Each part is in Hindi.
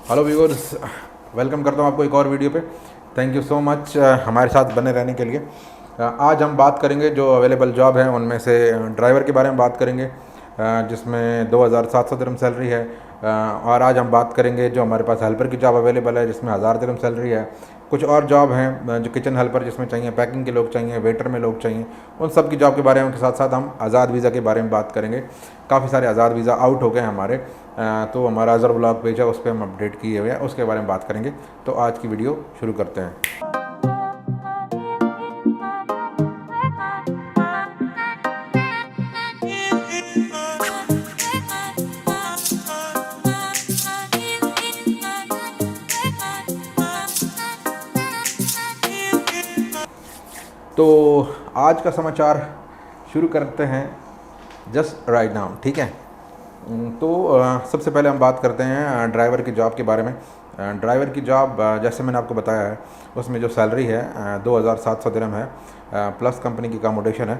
हेलो व्यूअर्स, वेलकम करता हूँ आपको एक और वीडियो पे। थैंक यू सो मच हमारे साथ बने रहने के लिए। आज हम बात करेंगे जो अवेलेबल जॉब हैं उनमें से ड्राइवर के बारे में बात करेंगे, जिसमें 2700 दिरहम सैलरी है। और आज हम बात करेंगे जो हमारे पास हेल्पर की जॉब अवेलेबल है जिसमें 1000 दिरहम सैलरी है। कुछ और जॉब हैं जो किचन हेल्पर जिसमें चाहिए, पैकिंग के लोग चाहिए, वेटर में लोग चाहिए, उन सब की जॉब के बारे में के साथ साथ हम आज़ाद वीज़ा के बारे में बात करेंगे। काफ़ी सारे आज़ाद वीज़ा आउट हो गए हैं हमारे, तो हमारा अज़र ब्लॉग पेज है उस पर हम अपडेट किए हुए हैं, उसके बारे में बात करेंगे। तो आज की वीडियो शुरू करते हैं। तो आज का समाचार शुरू करते हैं जस्ट राइट नाउ, ठीक है। तो सबसे पहले हम बात करते हैं ड्राइवर की जॉब के बारे में। ड्राइवर की जॉब जैसे मैंने आपको बताया है उसमें जो सैलरी है 2700 दिरहम है, प्लस कंपनी की अकोमोडेशन है।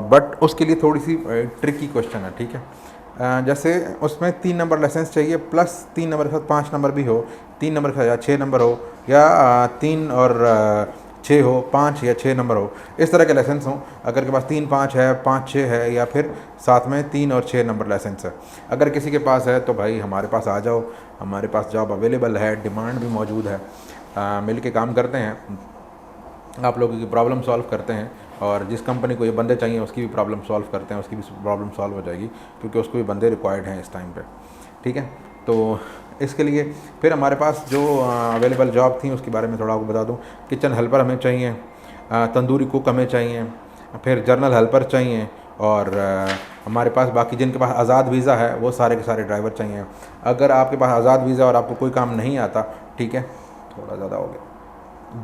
बट उसके लिए थोड़ी सी ट्रिकी क्वेश्चन है, ठीक है। जैसे उसमें 3 नंबर लाइसेंस चाहिए, प्लस 3 नंबर के साथ 5 नंबर भी हो, 3 नंबर के साथ या 6 नंबर हो, या 3 और 6 हो, 5 या 6 नंबर हो, इस तरह के लाइसेंस हों। अगर के पास 3 5 है, 5 6 है, या फिर साथ में 3 और 6 नंबर लाइसेंस है। अगर किसी के पास है तो भाई हमारे पास आ जाओ, हमारे पास जॉब अवेलेबल है, डिमांड भी मौजूद है। मिल के काम करते हैं, आप लोगों की प्रॉब्लम सॉल्व करते हैं, और जिस कंपनी को ये बंदे चाहिए उसकी भी प्रॉब्लम सॉल्व करते हैं, उसकी भी प्रॉब्लम सॉल्व हो जाएगी, क्योंकि उसको भी बंदे रिक्वायर्ड हैं इस टाइम पे, ठीक है। तो इसके लिए फिर हमारे पास जो अवेलेबल जॉब थी उसके बारे में थोड़ा आपको बता दूं। किचन हेल्पर हमें चाहिए, तंदूरी कुक हमें चाहिए, फिर जर्नल हेल्पर चाहिए, और हमारे पास बाकी जिनके पास आज़ाद वीज़ा है वो सारे के सारे ड्राइवर चाहिए। अगर आपके पास आज़ाद वीज़ा और आपको कोई काम नहीं आता, ठीक है, थोड़ा ज़्यादा हो गया,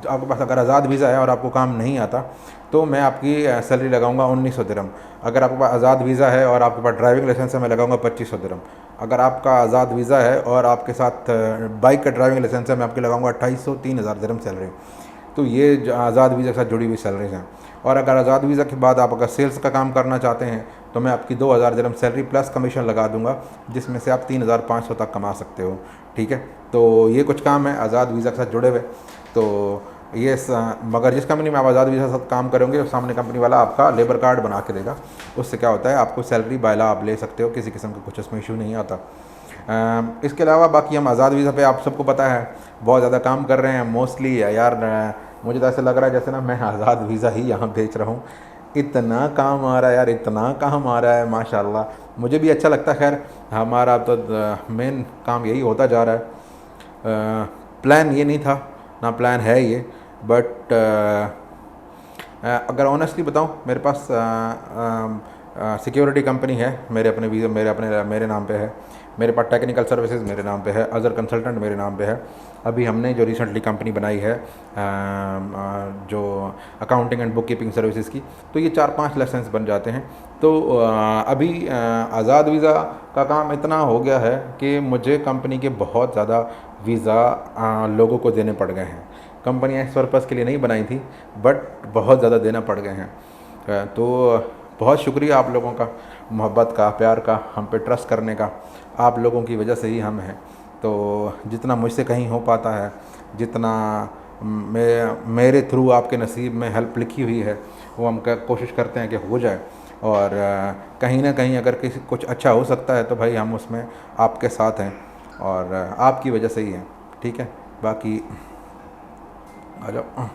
आपके पास अगर आज़ाद वीज़ा है और आपको काम नहीं आता तो मैं आपकी सैलरी लगाऊंगा 1900 दिरहम। अगर आपके पास आज़ाद वीज़ा है और आपके पास ड्राइविंग लाइसेंस है, मैं लगाऊंगा 2500 दिरहम। अगर आपका आज़ाद वीज़ा है और आपके साथ बाइक का ड्राइविंग लाइसेंस है, मैं आपके लगाऊंगा 2800 3000 दिरहम सैलरी। तो ये आज़ाद वीज़ा के साथ जुड़ी हुई सैलरीज हैं। और अगर आज़ाद वीज़ा के बाद आप अगर सेल्स का काम करना चाहते हैं तो मैं आपकी 2000 दिरहम सैलरी प्लस कमीशन लगा दूंगा, जिसमें से आप 3500 तक कमा सकते हो, ठीक है। तो ये कुछ काम है आज़ाद वीज़ा के साथ जुड़े हुए। तो ये मगर जिस कंपनी में आप आज़ाद वीज़ा के साथ काम करोगे उस सामने कंपनी वाला आपका लेबर कार्ड बना के देगा। उससे क्या होता है, आपको सैलरी बायला आप ले सकते हो, किसी किस्म का कुछ इसमें इशू नहीं आता। इसके अलावा बाकी हम आज़ाद वीज़ा पे आप सबको पता है बहुत ज़्यादा काम कर रहे हैं मोस्टली यार। मुझे तो ऐसे लग रहा है जैसे ना मैं आज़ाद वीज़ा ही यहाँ बेच रहा हूँ। इतना काम आ रहा है यार, इतना काम आ रहा है माशाल्लाह। मुझे भी अच्छा लगता है। खैर हमारा तो मेन काम यही होता जा रहा है। प्लान ये नहीं था, ना प्लान है ये, बट अगर ऑनेस्टली बताऊं, मेरे पास सिक्योरिटी कंपनी है, मेरे अपने वीज़ा मेरे नाम पे है। मेरे पास टेक्निकल सर्विसेज मेरे नाम पे है, अज़र कंसल्टेंट मेरे नाम पे है। अभी हमने जो रिसेंटली कंपनी बनाई है जो accounting and book keeping services की, तो ये 4-5 लाइसेंस बन जाते हैं। तो अभी आज़ाद वीज़ा का काम इतना हो गया है कि मुझे कंपनी के बहुत ज़्यादा वीज़ा लोगों को देने पड़ गए हैं। कंपनियाँ इस पर्पज़ के लिए नहीं बनाई थी, बट बहुत ज़्यादा देना पड़ गए हैं। तो बहुत शुक्रिया आप लोगों का, मोहब्बत का, प्यार का, हम पे ट्रस्ट करने का। आप लोगों की वजह से ही हम हैं। तो जितना मुझसे कहीं हो पाता है, जितना मेरे थ्रू आपके नसीब में हेल्प लिखी हुई है, वो हम कोशिश करते हैं कि हो जाए। और कहीं ना कहीं अगर किसी कुछ अच्छा हो सकता है तो भाई हम उसमें आपके साथ हैं, और आपकी वजह से ही हैं, ठीक है। बाकी आ जाओ,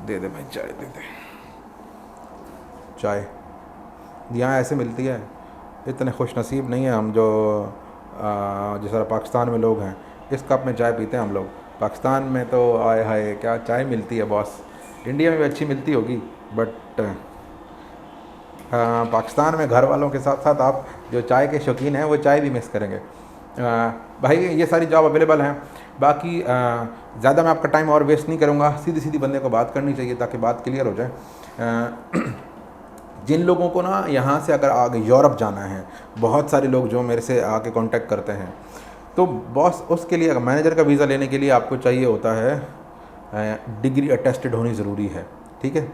दे दे भाई चाय, दे दे चाय। यहाँ ऐसे मिलती है, इतने खुश नसीब नहीं है हम जो जिस तरह पाकिस्तान में लोग हैं इस कप में चाय पीते हैं हम लोग। पाकिस्तान में तो आए हाय क्या चाय मिलती है बॉस। इंडिया में भी अच्छी मिलती होगी, बट पाकिस्तान में घर वालों के साथ साथ आप जो चाय के शौकीन हैं वो चाय भी मिस करेंगे। भाई ये सारी जॉब अवेलेबल हैं। बाकी ज़्यादा मैं आपका टाइम और वेस्ट नहीं करूँगा, सीधी सीधी बंदे को बात करनी चाहिए ताकि बात क्लियर हो जाए। जिन लोगों को ना यहाँ से अगर आगे यूरोप जाना है, बहुत सारे लोग जो मेरे से आके कांटेक्ट करते हैं, तो बॉस उसके लिए मैनेजर का वीज़ा लेने के लिए आपको चाहिए होता है डिग्री अटेस्टेड होनी ज़रूरी है, ठीक है।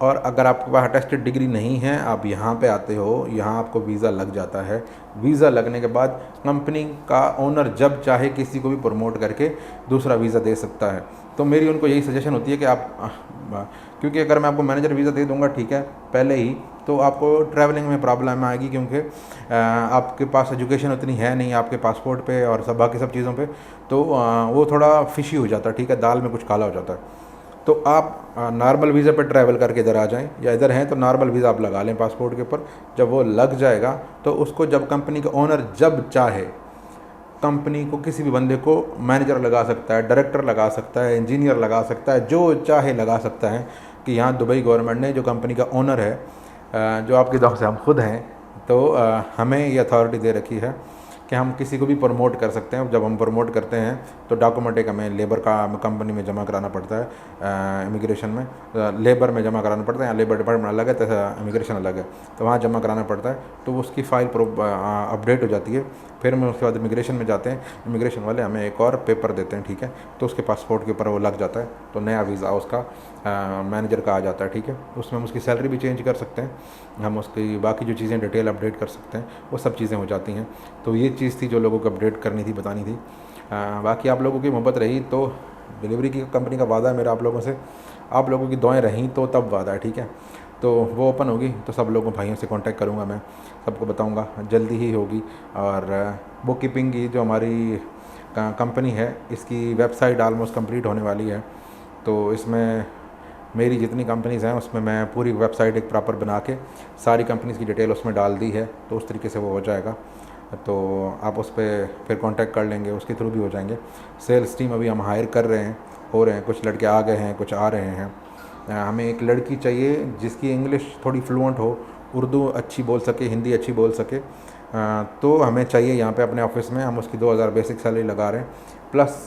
और अगर आपके पास अटेस्टेड डिग्री नहीं है, आप यहाँ पे आते हो, यहाँ आपको वीज़ा लग जाता है। वीज़ा लगने के बाद कंपनी का ओनर जब चाहे किसी को भी प्रमोट करके दूसरा वीज़ा दे सकता है। तो मेरी उनको यही सजेशन होती है कि आप क्योंकि अगर मैं आपको मैनेजर वीज़ा दे दूंगा, ठीक है, पहले ही, तो आपको ट्रैवलिंग में प्रॉब्लम आएगी, क्योंकि आपके पास एजुकेशन उतनी है नहीं आपके पासपोर्ट पे और सब बाकी सब चीज़ों पे, तो वो थोड़ा फिशी हो जाता है, ठीक है, दाल में कुछ काला हो जाता है। तो आप नॉर्मल वीज़ा पर ट्रैवल करके इधर आ जाएं, या इधर हैं तो नॉर्मल वीज़ा आप लगा लें पासपोर्ट के ऊपर। जब वो लग जाएगा तो उसको जब कंपनी का ओनर जब चाहे कंपनी को किसी भी बंदे को मैनेजर लगा सकता है, डायरेक्टर लगा सकता है, इंजीनियर लगा सकता है, जो चाहे लगा सकता है। कि यहाँ दुबई गवर्नमेंट ने जो कंपनी का ओनर है, जो आपकी तरफ से हम खुद हैं, तो हमें ये अथॉरिटी दे रखी है कि हम किसी को भी प्रमोट कर सकते हैं। जब हम प्रमोट करते हैं तो डॉक्यूमेंट एक हमें लेबर का कंपनी में जमा कराना पड़ता है, इमिग्रेशन में, लेबर में जमा कराना पड़ता है। यहाँ लेबर डिपार्टमेंट अलग है, तो इमिग्रेशन अलग है, तो वहाँ जमा कराना पड़ता है। तो उसकी फ़ाइल अपडेट हो जाती है। फिर हम उसके बाद इमिग्रेशन में जाते हैं, इमिग्रेशन वाले हमें एक और पेपर देते हैं, ठीक है, तो उसके पासपोर्ट के ऊपर वो लग जाता है, तो नया वीज़ा उसका मैनेजर का आ जाता है, ठीक है। उसमें हम उसकी सैलरी भी चेंज कर सकते हैं, हम उसकी बाकी जो चीज़ें डिटेल अपडेट कर सकते हैं, वो सब चीज़ें हो जाती हैं। तो ये चीज़ थी जो लोगों को अपडेट करनी थी, बतानी थी। बाकी आप लोगों की मोहब्बत रही तो डिलीवरी की कंपनी का वादा है मेरा आप लोगों से, आप लोगों की दुआएं रहीं तो तब वादा है, ठीक है। तो वो ओपन होगी तो सब लोगों भाइयों से कांटेक्ट करूँगा, मैं सबको बताऊँगा, जल्दी ही होगी। और बुक कीपिंग की जो हमारी कंपनी है, इसकी वेबसाइट ऑलमोस्ट कंप्लीट होने वाली है। तो इसमें मेरी जितनी कंपनीज़ हैं उसमें मैं पूरी वेबसाइट एक प्रॉपर बना के सारी कंपनीज़ की डिटेल उसमें डाल दी है, तो उस तरीके से वो हो जाएगा। तो आप उस पर फिर कांटेक्ट कर लेंगे, उसके थ्रू भी हो जाएंगे। सेल्स टीम अभी हम हायर कर रहे हैं, हो रहे हैं, कुछ लड़के आ गए हैं, कुछ आ रहे हैं। हमें एक लड़की चाहिए जिसकी इंग्लिश थोड़ी फ्लुएंट हो, उर्दू अच्छी बोल सके, हिंदी अच्छी बोल सके। तो हमें चाहिए यहाँ पे अपने ऑफिस में। हम उसकी 2000 बेसिक सैलरी लगा रहे हैं, प्लस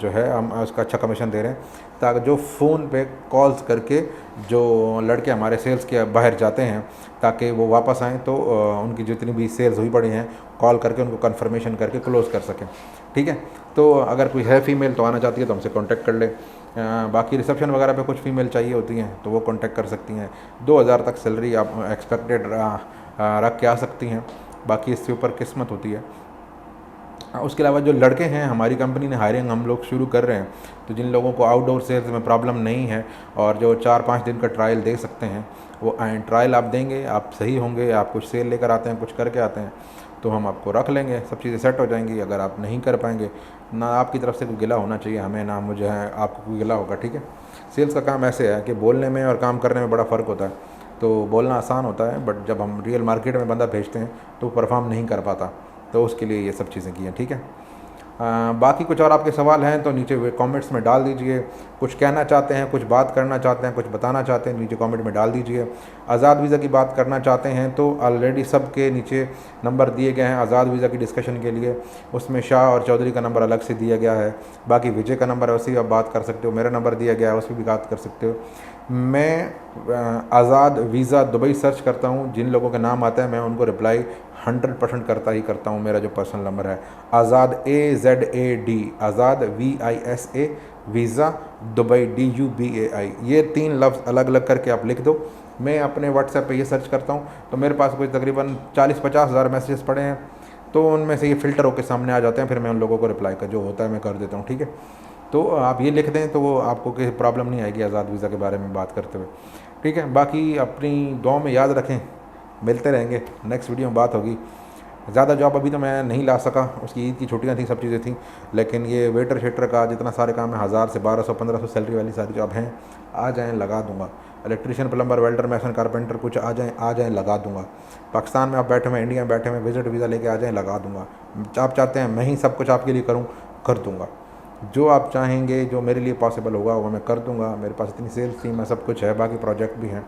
जो है हम उसका अच्छा कमीशन दे रहे हैं, ताकि जो फ़ोन पे कॉल्स करके जो लड़के हमारे सेल्स के बाहर जाते हैं, ताकि वो वापस आएँ तो उनकी जितनी भी सेल्स हुई पड़ी हैं कॉल करके उनको कंफर्मेशन करके क्लोज़ कर सकें, ठीक है। तो अगर कोई है फ़ीमेल तो आना चाहती है तो हमसे कांटेक्ट कर ले। बाकी रिसेप्शन वगैरह पे कुछ फ़ीमेल चाहिए होती हैं तो वो कांटेक्ट कर सकती हैं। 2000 तक सैलरी आप एक्सपेक्टेड रख के आ सकती हैं, बाकी इसके ऊपर किस्मत होती है। उसके अलावा जो लड़के हैं, हमारी कंपनी ने हायरिंग हम लोग शुरू कर रहे हैं, तो जिन लोगों को आउटडोर सेल्स में प्रॉब्लम नहीं है और जो 4-5 दिन का ट्रायल दे सकते हैं, वो आएँ। ट्रायल आप देंगे, आप सही होंगे, आप कुछ सेल लेकर आते हैं, कुछ करके आते हैं, तो हम आपको रख लेंगे, सब चीज़ें सेट हो जाएंगी। अगर आप नहीं कर पाएंगे, ना आपकी तरफ से कोई गिला होना चाहिए हमें, ना मुझे है आपको कोई गिला होगा, ठीक है। सेल्स का काम ऐसे है कि बोलने में और काम करने में बड़ा फ़र्क होता है। तो बोलना आसान होता है, बट जब हम रियल मार्केट में बंदा भेजते हैं तो परफॉर्म नहीं कर पाता, तो उसके लिए ये सब चीज़ें की हैं, ठीक है। बाकी कुछ और आपके सवाल हैं तो नीचे कमेंट्स में डाल दीजिए। कुछ कहना चाहते हैं, कुछ बात करना चाहते हैं, कुछ बताना चाहते हैं, नीचे कमेंट में डाल दीजिए। आज़ाद वीज़ा की बात करना चाहते हैं तो ऑलरेडी सब के नीचे नंबर दिए गए हैं आज़ाद वीज़ा की डिस्कशन के लिए। उसमें शाह और चौधरी का नंबर अलग से दिया गया है, बाकी विजय का नंबर वैसे ही आप बात कर सकते हो, मेरा नंबर दिया गया है, उस पर भी बात कर सकते हो। मैं आज़ाद वीज़ा दुबई सर्च करता हूँ, जिन लोगों के नाम आता है मैं उनको रिप्लाई 100% करता हूँ। मेरा जो पर्सनल नंबर है आज़ाद AZAD, आज़ाद VISA, वीज़ा दुबई DUBAI, ये 3 लफ्ज़ अलग अलग करके आप लिख दो। मैं अपने व्हाट्सएप पे ये सर्च करता हूँ तो मेरे पास कोई तकरीबन 40-50 हज़ार मैसेजेस पड़े हैं, तो उनमें से ये फ़िल्टर होकर सामने आ जाते हैं, फिर मैं उन लोगों को रिप्लाई कर जो होता है मैं कर देता हूँ, ठीक है। तो आप ये लिख दें तो वो आपको कोई प्रॉब्लम नहीं आएगी आज़ाद वीज़ा के बारे में बात करते हुए, ठीक है। बाकी अपनी दुआ में याद रखें, मिलते रहेंगे, नेक्स्ट वीडियो में बात होगी। ज़्यादा जॉब अभी तो मैं नहीं ला सका, उसकी ईद की छुट्टियां थी, सब चीज़ें थी, लेकिन ये वेटर शेटर का जितना सारे काम है 1000 से 1200-1500 सैलरी वाली सारी जॉब हैं, आ जाएँ लगा दूंगा। इलेक्ट्रीशियन, प्लम्बर, वेल्डर, मैसन, कारपेंटर कुछ आ जाएँ लगा दूंगा। पाकिस्तान में आप बैठे हुए, इंडिया में बैठे हुए, विजिट वीज़ा लेके आ जाएँ लगा दूंगा। आप चाहते हैं मैं ही सब कुछ आपके लिए करूँ, कर दूँगा। जो आप चाहेंगे, जो मेरे लिए पॉसिबल होगा वो मैं कर दूँगा। मेरे पास इतनी सेल्स टीम है, सब कुछ है, बाकी प्रोजेक्ट भी हैं,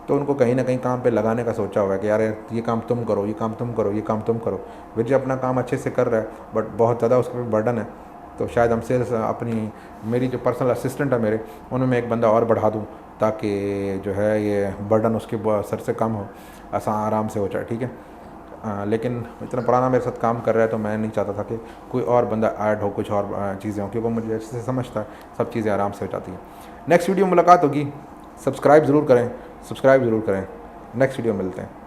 तो उनको कहीं ना कहीं काम पे लगाने का सोचा हुआ है कि यार ये काम तुम करो, ये काम तुम करो, ये काम तुम करो। विजय अपना काम अच्छे से कर रहा है, बट बहुत ज़्यादा उसके पे बर्डन है, तो शायद हम सेल्स अपनी मेरी जो पर्सनल असिस्टेंट है मेरे, उनमें मैं एक बंदा और बढ़ा दूँ ताकि जो है ये बर्डन उसके सर से कम हो, आराम से हो जाए, ठीक है। लेकिन इतना पुराना मेरे साथ काम कर रहा है तो मैं नहीं चाहता था कि कोई और बंदा ऐड हो, कुछ और चीज़ें हो, क्योंकि मुझे अच्छे से समझता है, सब चीज़ें आराम से हो जाती हैं। नेक्स्ट वीडियो मुलाकात होगी, सब्सक्राइब ज़रूर करें, सब्सक्राइब ज़रूर करें। नेक्स्ट वीडियो मिलते हैं।